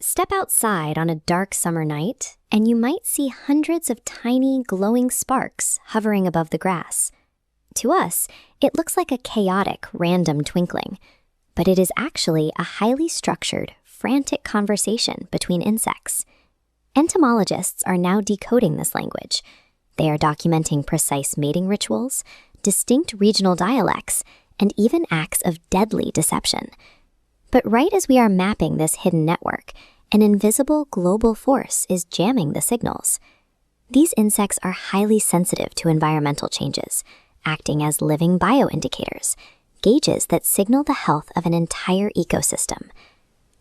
Step outside on a dark summer night, and you might see hundreds of tiny, glowing sparks hovering above the grass. To us, it looks like a chaotic, random twinkling, but it is actually a highly structured, frantic conversation between insects. Entomologists are now decoding this language. They are documenting precise mating rituals, distinct regional dialects, and even acts of deadly deception. But right as we are mapping this hidden network, an invisible global force is jamming the signals. These insects are highly sensitive to environmental changes, acting as living bioindicators, gauges that signal the health of an entire ecosystem.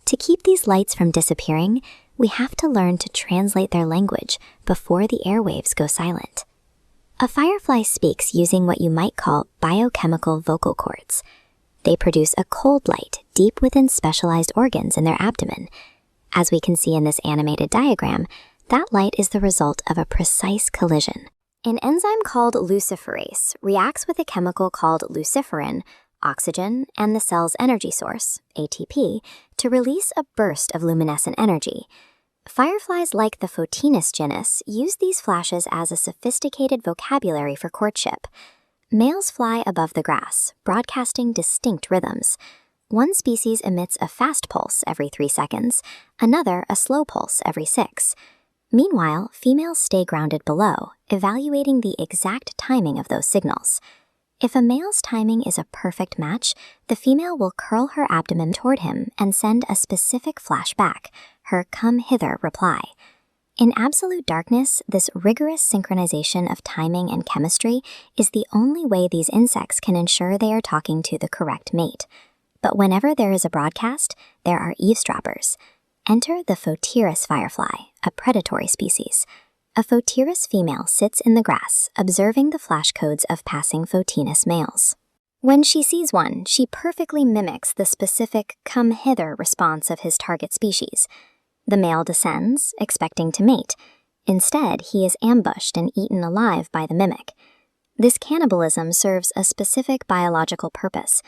To keep these lights from disappearing, we have to learn to translate their language before the airwaves go silent. A firefly speaks using what you might call biochemical vocal cords. They produce a cold light deep within specialized organs in their abdomen. As we can see in this animated diagram, that light is the result of a precise collision. An enzyme called luciferase reacts with a chemical called luciferin, oxygen, and the cell's energy source, ATP, to release a burst of luminescent energy. Fireflies like the Photinus genus use these flashes as a sophisticated vocabulary for courtship. Males fly above the grass, broadcasting distinct rhythms. One species emits a fast pulse every 3 seconds, another a slow pulse every 6. Meanwhile, females stay grounded below, evaluating the exact timing of those signals. If a male's timing is a perfect match, the female will curl her abdomen toward him and send a specific flash back, her "come hither" reply. In absolute darkness, this rigorous synchronization of timing and chemistry is the only way these insects can ensure they are talking to the correct mate. But whenever there is a broadcast, there are eavesdroppers. Enter the Photirus firefly, a predatory species. A Photirus female sits in the grass, observing the flash codes of passing Photinus males. When she sees one, she perfectly mimics the specific "come hither" response of his target species. The male descends, expecting to mate. Instead, he is ambushed and eaten alive by the mimic. This cannibalism serves a specific biological purpose.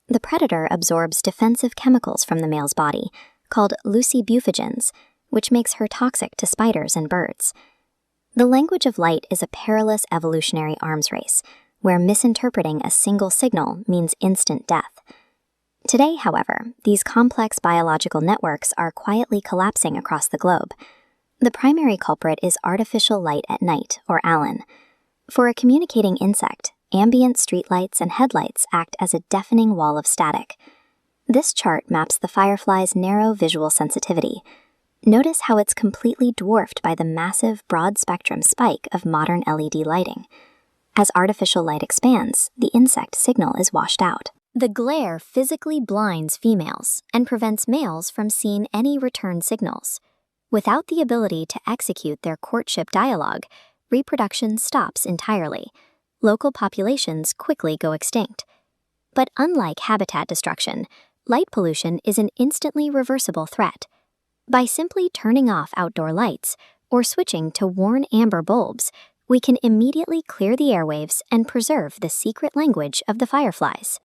The predator absorbs defensive chemicals from the male's body, called lucibuphigins, which makes her toxic to spiders and birds. The language of light is a perilous evolutionary arms race, where misinterpreting a single signal means instant death. Today, however, these complex biological networks are quietly collapsing across the globe. The primary culprit is artificial light at night, or ALAN. For a communicating insect, ambient streetlights and headlights act as a deafening wall of static. This chart maps the firefly's narrow visual sensitivity. Notice how it's completely dwarfed by the massive, broad-spectrum spike of modern LED lighting. As artificial light expands, the insect signal is washed out. The glare physically blinds females and prevents males from seeing any return signals. Without the ability to execute their courtship dialogue, reproduction stops entirely. Local populations quickly go extinct. But unlike habitat destruction, light pollution is an instantly reversible threat. By simply turning off outdoor lights or switching to worn amber bulbs, we can immediately clear the airwaves and preserve the secret language of the fireflies.